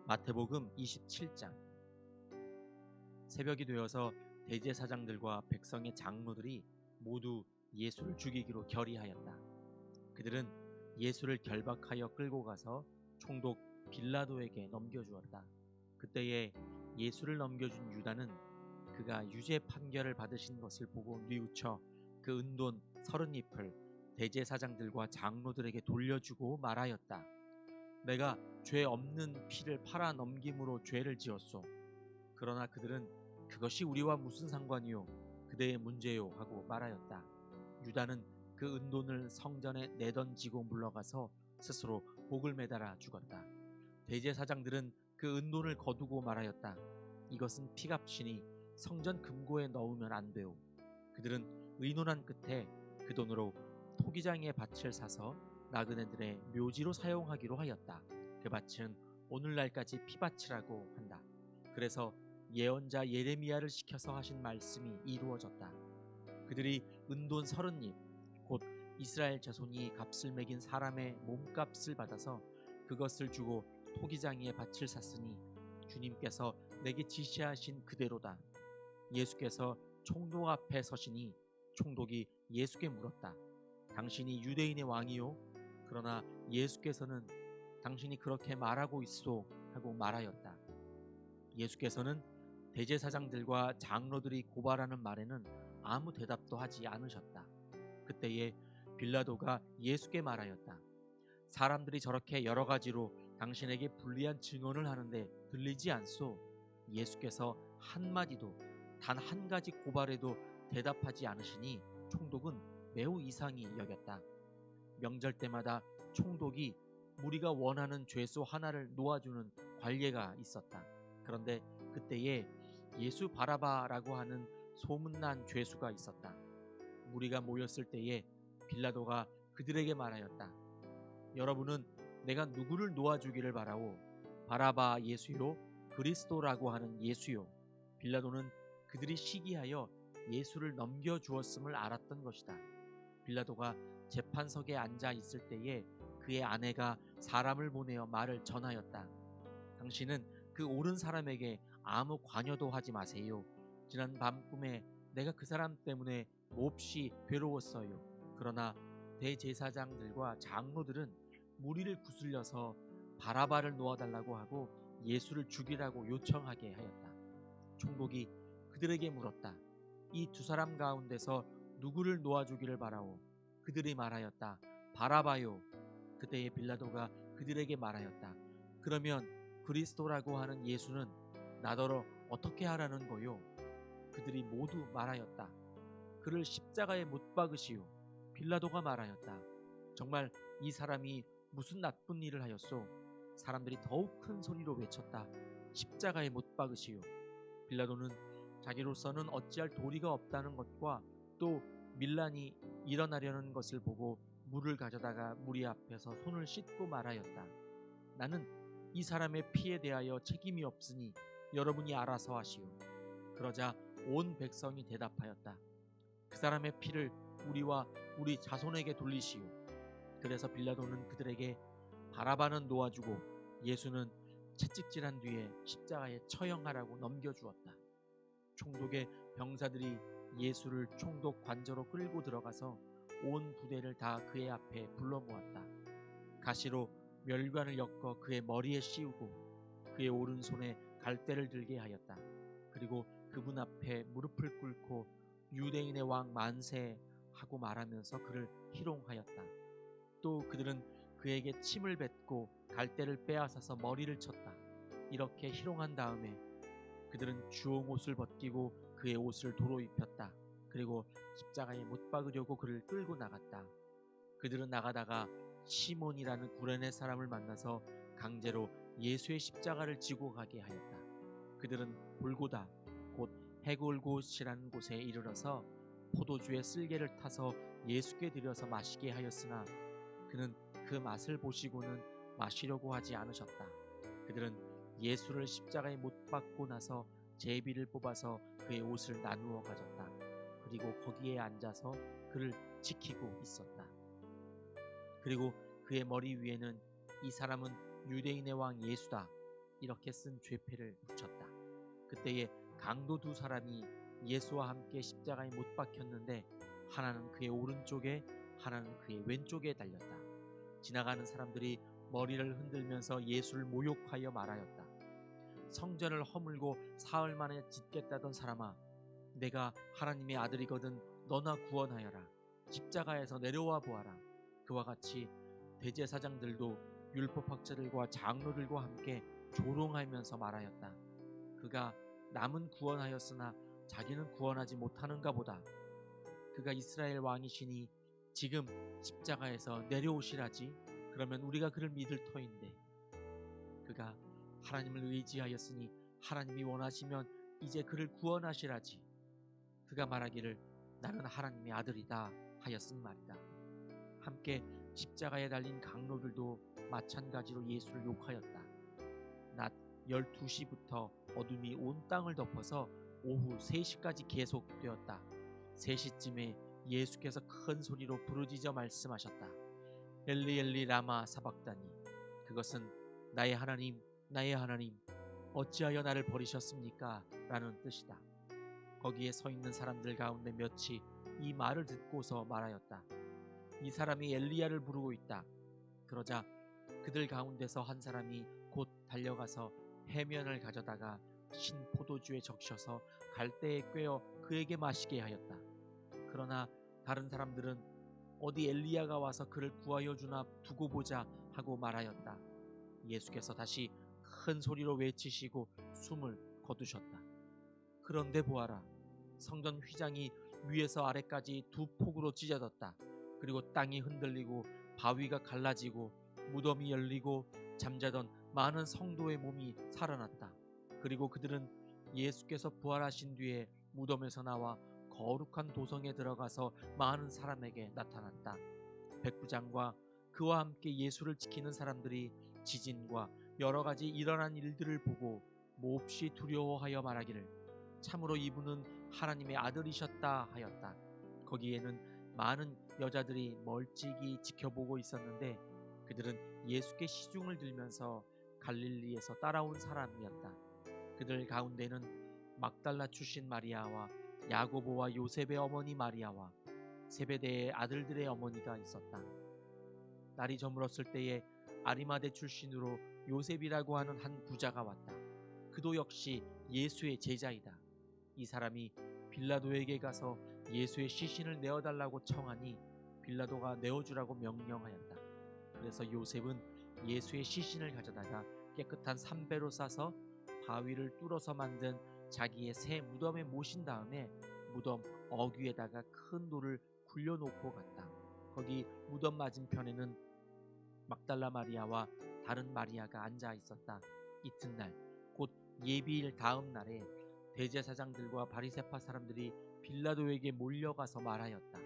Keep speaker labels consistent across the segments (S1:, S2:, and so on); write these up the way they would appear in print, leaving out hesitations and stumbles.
S1: 마태복음 27장. 새벽이 되어서 대제사장들과 백성의 장로들이 모두 예수를 죽이기로 결의하였다. 그들은 예수를 결박하여 끌고 가서 총독 빌라도에게 넘겨주었다. 그때에 예수를 넘겨준 유다는 그가 유죄 판결을 받으신 것을 보고 뉘우쳐 그 은돈 30잎을 대제사장들과 장로들에게 돌려주고 말하였다. 내가 죄 없는 피를 팔아 넘김으로 죄를 지었소. 그러나 그들은 그것이 우리와 무슨 상관이요, 그대의 문제요 하고 말하였다. 유다는 그 은돈을 성전에 내던지고 물러가서 스스로 목을 매달아 죽었다. 대제사장들은 그 은돈을 거두고 말하였다. 이것은 피값이니 성전 금고에 넣으면 안 되오. 그들은 의논한 끝에 그 돈으로 토기장의 밭을 사서 나그네들의 묘지로 사용하기로 하였다. 그 밭은 오늘날까지 피밭이라고 한다. 그래서 예언자 예레미야를 시켜서 하신 말씀이 이루어졌다. 그들이 은돈 30입 곧 이스라엘 자손이 값을 매긴 사람의 몸값을 받아서 그것을 주고 토기장이의 밭을 샀으니 주님께서 내게 지시하신 그대로다. 예수께서 총독 앞에 서시니 총독이 예수께 물었다. 당신이 유대인의 왕이요? 그러나 예수께서는 당신이 그렇게 말하고 있소 하고 말하였다. 예수께서는 대제사장들과 장로들이 고발하는 말에는 아무 대답도 하지 않으셨다. 그때에 빌라도가 예수께 말하였다. 사람들이 저렇게 여러 가지로 당신에게 불리한 증언을 하는데 들리지 않소? 예수께서 한마디도 단 한 가지 고발에도 대답하지 않으시니 총독은 매우 이상히 여겼다. 명절 때마다 총독이 무리가 원하는 죄수 하나를 놓아주는 관례가 있었다. 그런데 그때에 예수 바라바라고 하는 소문난 죄수가 있었다. 무리가 모였을 때에 빌라도가 그들에게 말하였다. 여러분은 내가 누구를 놓아주기를 바라오? 바라바 예수요? 그리스도라고 하는 예수요? 빌라도는 그들이 시기하여 예수를 넘겨주었음을 알았던 것이다. 빌라도가 재판석에 앉아 있을 때에 그의 아내가 사람을 보내어 말을 전하였다. 당신은 그 옳은 사람에게 아무 관여도 하지 마세요. 지난 밤 꿈에 내가 그 사람 때문에 몹시 괴로웠어요. 그러나 대제사장들과 장로들은 무리를 구슬려서 바라바를 놓아달라고 하고 예수를 죽이라고 요청하게 하였다. 총독이 그들에게 물었다. 이 두 사람 가운데서 누구를 놓아주기를 바라오? 그들이 말하였다. 바라바요. 그때에 빌라도가 그들에게 말하였다. 그러면 그리스도라고 하는 예수는 나더러 어떻게 하라는 거요? 그들이 모두 말하였다. 그를 십자가에 못 박으시오. 빌라도가 말하였다. 정말 이 사람이 무슨 나쁜 일을 하였소? 사람들이 더욱 큰 소리로 외쳤다. 십자가에 못 박으시오. 빌라도는 자기로서는 어찌할 도리가 없다는 것과 또 밀란이 일어나려는 것을 보고 물을 가져다가 무리 앞에서 손을 씻고 말하였다. 나는 이 사람의 피에 대하여 책임이 없으니 여러분이 알아서 하시오. 그러자 온 백성이 대답하였다. 그 사람의 피를 우리와 우리 자손에게 돌리시오. 그래서 빌라도는 그들에게 바라바는 놓아주고 예수는 채찍질한 뒤에 십자가에 처형하라고 넘겨주었다. 총독의 병사들이 예수를 총독 관저로 끌고 들어가서 온 부대를 다 그의 앞에 불러 모았다. 가시로 멸관을 엮어 그의 머리에 씌우고 그의 오른손에 갈대를 들게 하였다. 그리고 그분 앞에 무릎을 꿇고 유대인의 왕 만세 하고 말하면서 그를 희롱하였다. 또 그들은 그에게 침을 뱉고 갈대를 빼앗아서 머리를 쳤다. 이렇게 희롱한 다음에 그들은 주홍 옷을 벗기고 그의 옷을 도로 입혔다. 그리고 십자가에 못 박으려고 그를 끌고 나갔다. 그들은 나가다가 시몬이라는 구레네 사람을 만나서 강제로 예수의 십자가를 지고 가게 하였다. 그들은 골고다 곧 해골곳이라는 곳에 이르러서 포도주에 쓸개를 타서 예수께 드려서 마시게 하였으나 그는 그 맛을 보시고는 마시려고 하지 않으셨다. 그들은 예수를 십자가에 못 박고 나서 제비를 뽑아서 그의 옷을 나누어 가졌다. 그리고 거기에 앉아서 그를 지키고 있었다. 그리고 그의 머리 위에는 이 사람은 유대인의 왕 예수다 이렇게 쓴 죄패를 붙였다. 그때에 강도 두 사람이 예수와 함께 십자가에 못 박혔는데 하나는 그의 오른쪽에 하나는 그의 왼쪽에 달렸다. 지나가는 사람들이 머리를 흔들면서 예수를 모욕하여 말하였다. 성전을 허물고 사흘 만에 짓겠다던 사람아, 내가 하나님의 아들이거든 너나 구원하여라. 십자가에서 내려와 보아라. 그와 같이 대제사장들도 율법학자들과 장로들과 함께 조롱하면서 말하였다. 그가 남은 구원하였으나 자기는 구원하지 못하는가 보다. 그가 이스라엘 왕이시니 지금 십자가에서 내려오시라지. 그러면 우리가 그를 믿을 터인데. 그가 하나님을 의지하였으니 하나님이 원하시면 이제 그를 구원하시라지. 그가 말하기를 나는 하나님의 아들이다 하였으니 말이다. 함께 십자가에 달린 강로들도 마찬가지로 예수를 욕하였다. 낮 12시부터 어둠이 온 땅을 덮어서 오후 3시까지 계속되었다. 3시쯤에 예수께서 큰 소리로 부르짖어 말씀하셨다. 엘리 엘리 라마 사박다니. 그것은 나의 하나님 나의 하나님 어찌하여 나를 버리셨습니까? 라는 뜻이다. 거기에 서 있는 사람들 가운데 몇이 이 말을 듣고서 말하였다. 이 사람이 엘리야를 부르고 있다. 그러자 그들 가운데서 한 사람이 곧 달려가서 해면을 가져다가 신 포도주에 적셔서 갈대에 꿰어 그에게 마시게 하였다. 그러나 다른 사람들은 어디 엘리야가 와서 그를 구하여 주나 두고 보자 하고 말하였다. 예수께서 다시 큰 소리로 외치시고 숨을 거두셨다. 그런데 보아라, 성전 휘장이 위에서 아래까지 두 폭으로 찢어졌다. 그리고 땅이 흔들리고 바위가 갈라지고 무덤이 열리고 잠자던 많은 성도의 몸이 살아났다. 그리고 그들은 예수께서 부활하신 뒤에 무덤에서 나와 거룩한 도성에 들어가서 많은 사람에게 나타났다. 백부장과 그와 함께 예수를 지키는 사람들이 지진과 여러 가지 일어난 일들을 보고 몹시 두려워하여 말하기를 참으로 이분은 하나님의 아들이셨다 하였다. 거기에는 많은 여자들이 멀찍이 지켜보고 있었는데 그들은 예수께 시중을 들면서 갈릴리에서 따라온 사람이었다. 그들 가운데는 막달라 출신 마리아와 야고보와 요셉의 어머니 마리아와 세베대의 아들들의 어머니가 있었다. 날이 저물었을 때에 아리마대 출신으로 요셉이라고 하는 한 부자가 왔다. 그도 역시 예수의 제자이다. 이 사람이 빌라도에게 가서 예수의 시신을 내어달라고 청하니 빌라도가 내어주라고 명령하였다. 그래서 요셉은 예수의 시신을 가져다가 깨끗한 삼배로 싸서 바위를 뚫어서 만든 자기의 새 무덤에 모신 다음에 무덤 어귀에다가 큰 돌을 굴려놓고 갔다. 거기 무덤 맞은편에는 막달라 마리아와 다른 마리아가 앉아 있었다. 이튿날 곧 예비일 다음 날에 대제사장들과 바리새파 사람들이 빌라도에게 몰려가서 말하였다.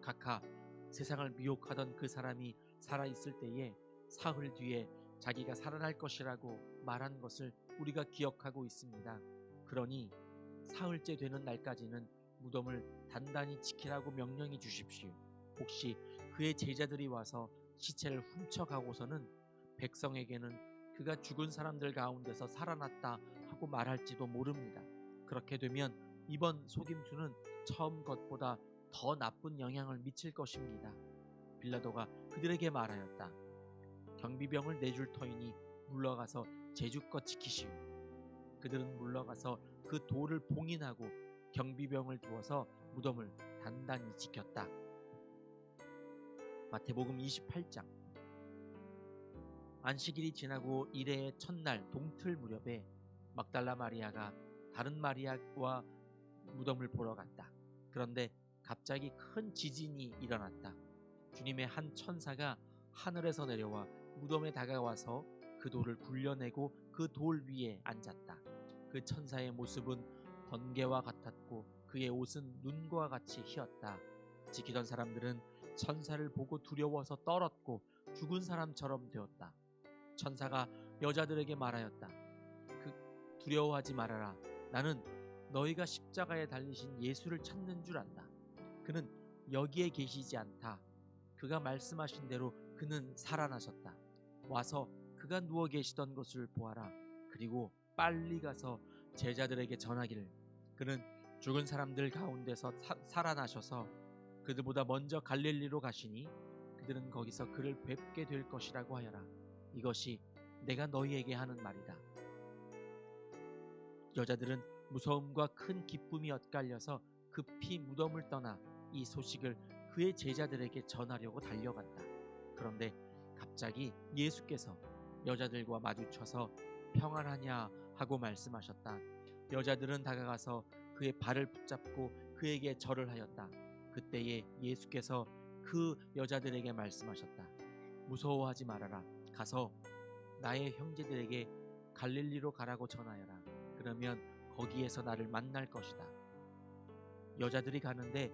S1: 각하, 세상을 미혹하던 그 사람이 살아있을 때에 사흘 뒤에 자기가 살아날 것이라고 말한 것을 우리가 기억하고 있습니다. 그러니 사흘째 되는 날까지는 무덤을 단단히 지키라고 명령해 주십시오. 혹시 그의 제자들이 와서 시체를 훔쳐가고서는 백성에게는 그가 죽은 사람들 가운데서 살아났다 하고 말할지도 모릅니다. 그렇게 되면 이번 속임수는 처음 것보다 더 나쁜 영향을 미칠 것입니다. 빌라도가 그들에게 말하였다. 경비병을 내줄 터이니 물러가서 제주껏 지키시오. 그들은 물러가서 그 돌을 봉인하고 경비병을 두어서 무덤을 단단히 지켰다. 마태복음 28장. 안식일이 지나고 이레의 첫날 동틀 무렵에 막달라 마리아가 다른 마리아와 무덤을 보러 갔다. 그런데 갑자기 큰 지진이 일어났다. 주님의 한 천사가 하늘에서 내려와 무덤에 다가와서 그 돌을 굴려내고 그 돌 위에 앉았다. 그 천사의 모습은 번개와 같았고 그의 옷은 눈과 같이 희었다. 지키던 사람들은 천사를 보고 두려워서 떨었고 죽은 사람처럼 되었다. 천사가 여자들에게 말하였다. 두려워하지 말아라. 나는 너희가 십자가에 달리신 예수를 찾는 줄 안다. 그는 여기에 계시지 않다. 그가 말씀하신 대로 그는 살아나셨다. 와서 그가 누워 계시던 것을 보아라. 그리고 빨리 가서 제자들에게 전하기를 그는 죽은 사람들 가운데서 살아나셔서 그들보다 먼저 갈릴리로 가시니 그들은 거기서 그를 뵙게 될 것이라고 하여라. 이것이 내가 너희에게 하는 말이다. 여자들은 무서움과 큰 기쁨이 엇갈려서 급히 무덤을 떠나 이 소식을 그의 제자들에게 전하려고 달려간다. 그런데 갑자기 예수께서 여자들과 마주쳐서 평안하냐 하고 말씀하셨다. 여자들은 다가가서 그의 발을 붙잡고 그에게 절을 하였다. 그때에 예수께서 그 여자들에게 말씀하셨다. 무서워하지 말아라. 가서 나의 형제들에게 갈릴리로 가라고 전하여라. 그러면 거기에서 나를 만날 것이다. 여자들이 가는데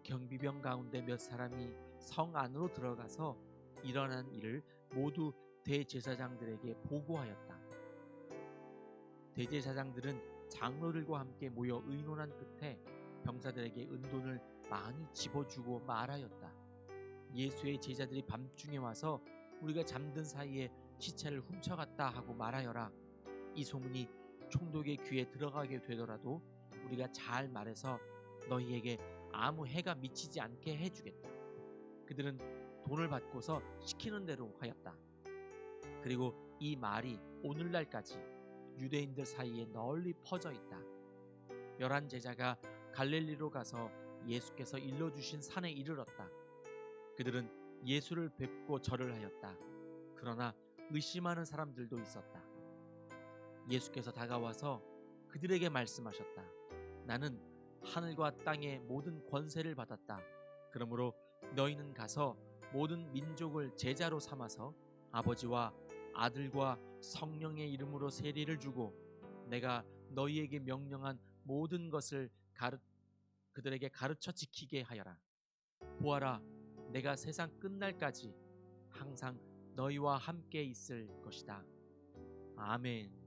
S1: 경비병 가운데 몇 사람이 성 안으로 들어가서 일어난 일을 모두 대제사장들에게 보고하였다. 대제사장들은 장로들과 함께 모여 의논한 끝에 병사들에게 은돈을 많이 집어주고 말하였다. 예수의 제자들이 밤중에 와서 우리가 잠든 사이에 시체를 훔쳐갔다 하고 말하여라. 이 소문이 총독의 귀에 들어가게 되더라도 우리가 잘 말해서 너희에게 아무 해가 미치지 않게 해주겠다. 그들은 돈을 받고서 시키는 대로 하였다. 그리고 이 말이 오늘날까지 유대인들 사이에 널리 퍼져 있다. 11 제자가 갈릴리로 가서 예수께서 일러주신 산에 이르렀다. 그들은 예수를 뵙고 절을 하였다. 그러나 의심하는 사람들도 있었다. 예수께서 다가와서 그들에게 말씀하셨다. 나는 하늘과 땅의 모든 권세를 받았다. 그러므로 너희는 가서 모든 민족을 제자로 삼아서 아버지와 아들과 성령의 이름으로 세례를 주고 내가 너희에게 명령한 모든 것을 그들에게 가르쳐 지키게 하여라. 보아라, 내가 세상 끝날까지 항상 너희와 함께 있을 것이다. 아멘.